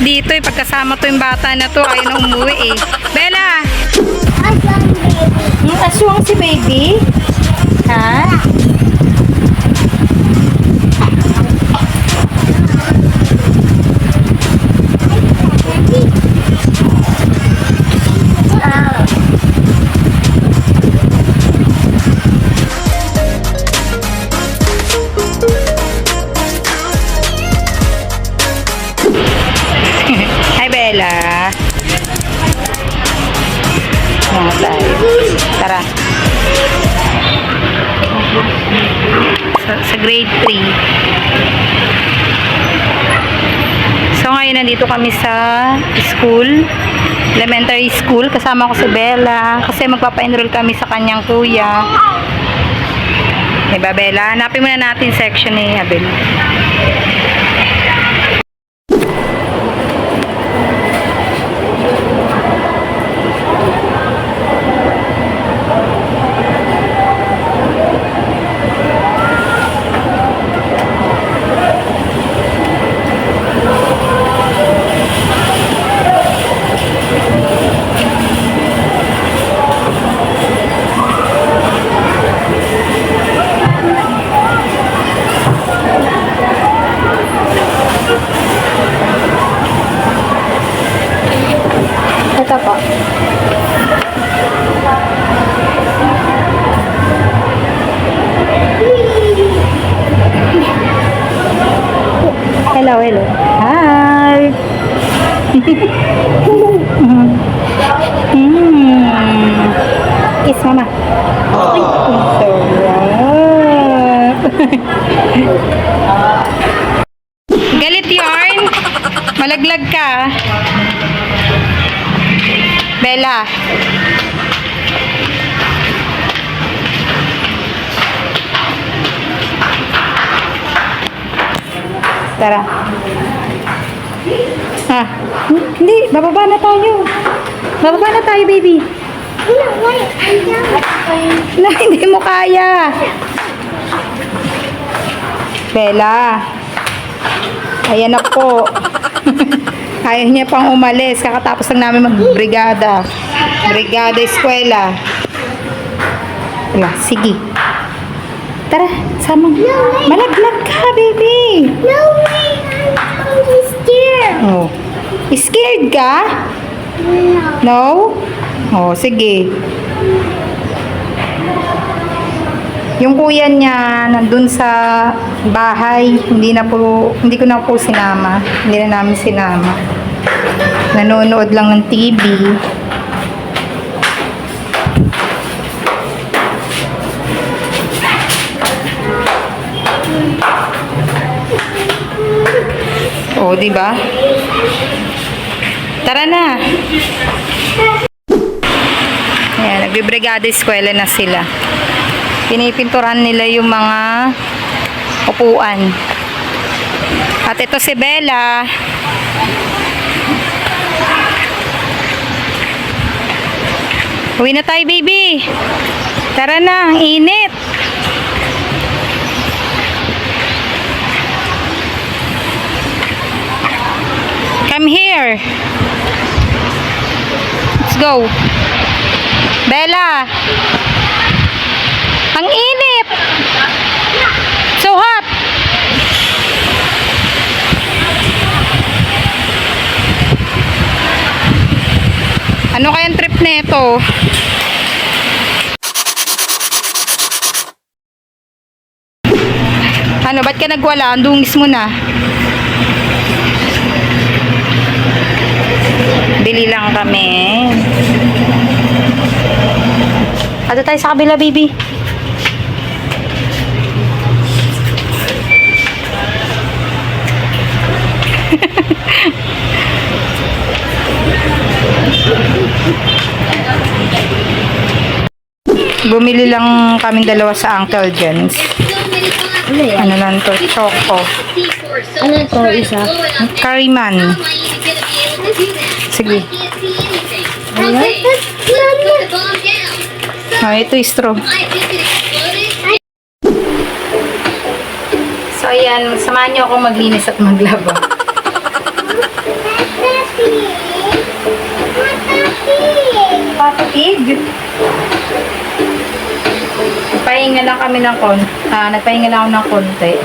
dito eh. Pagkasama to yung bata na to, ayaw na umuwi eh. Bella! Aswang si baby? Ha? Hi Bella. Tara. Sa grade 3. So ngayon nandito kami sa school, elementary school. Kasama ko si Bella kasi magpapa-enroll kami sa kanyang kuya. Diba Bella? Hanapin muna natin section ni Abel. Ito po. Hello, hello. Hi. Kiss mama. Galit yarn. Malaglag ka. Bella. Tara. Hindi. Bababa na tayo. Bababa na tayo, baby. Na, hindi mo kaya. Bella. Ayan na po. Ayaw niya pang umalis. Kakatapos lang namin mag-brigada. Brigada eskwela. Wala, sige. Tara, sama. Malaglag ka, baby. No way, I'm scared. Oh. Scared ka? No? Oh, sige. Yung kuya niya nandun sa bahay, hindi ko na po sinama. Hindi na namin sinama. Nanonood lang ng TV. Oh, di ba? Tara na. Ayan, nagbibrigada eskwela na sila. Pinipinturan nila yung mga upuan. At ito si Bella. Uwi na tayo, baby. Tara na, ang init. Come here. Let's go. Bella. Ang init. So hot. Ano kayang trip nito? Ano, ba't ka nagwala? Andungis mo na. Bili lang kami. Ato tayo sa kabila, baby. Bumili lang kaming dalawa sa Uncle Jen's. Ano lang to? Choco. Ano to, isa? Kariman. Sige. Oh, ito yung straw. So, ayan. Samahan niyo akong maglinis at maglaba. Papa Pig. Papa Pig. Nagpahinga lang kami ng nagpahinga lang ako ng konti.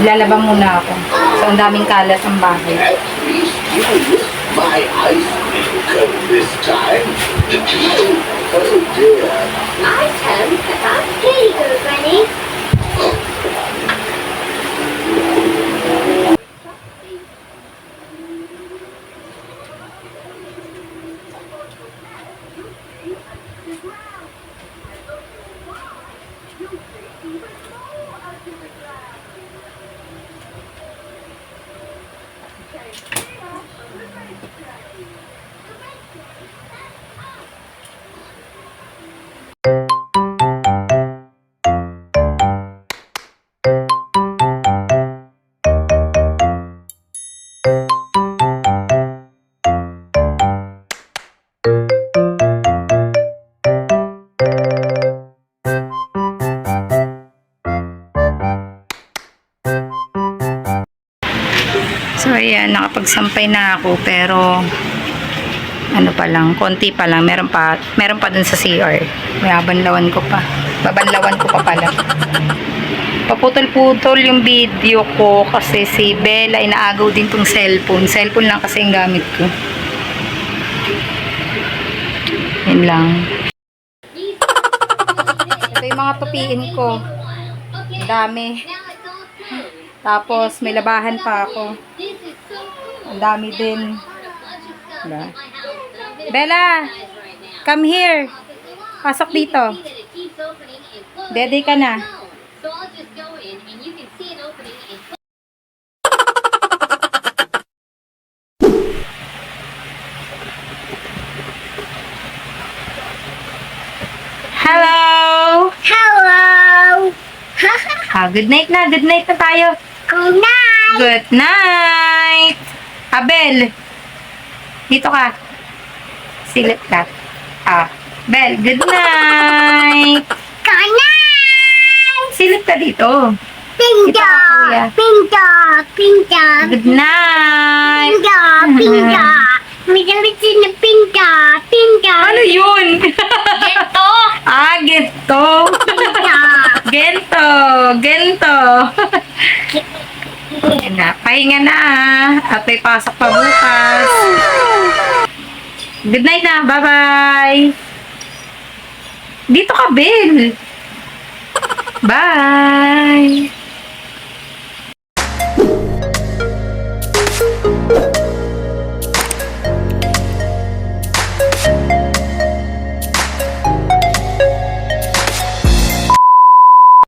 Lalaba muna ako. So, ang daming kalat ang bahay. At least you lit my ice cream cone this time. Oh dear. My turn. Here you go, Granny. So, ayan, nakapagsampay na ako, pero ano pa lang, konti pa lang, meron pa dun sa CR. Babanlawan ko pa pala. Paputol-putol yung video ko kasi si Bella inaagaw din tong cellphone lang kasi yung gamit ko. Yun lang. Ito yung mga tupiin ko. Ang dami. Tapos may labahan pa ako. Ang dami din. Diba? Bella, come here. Pasok dito. Ready ka na. Hello! Hello. Good night na. Good night na tayo. Good night. Good night! Bel. Dito ka. Silip ka. Bel, good night! Good night. Silip ka dito. Pinda. Kita ka, kuya. Pinda. Pinda. Good night! Pinda. Pinda. May damit na pinda. Pinda. Ano yun? Ito. Gento. Pinda. Gento. Ayan na, pahinga na at may pasok pa bukas. Good night na, bye-bye. Dito ka, Bel. Bye.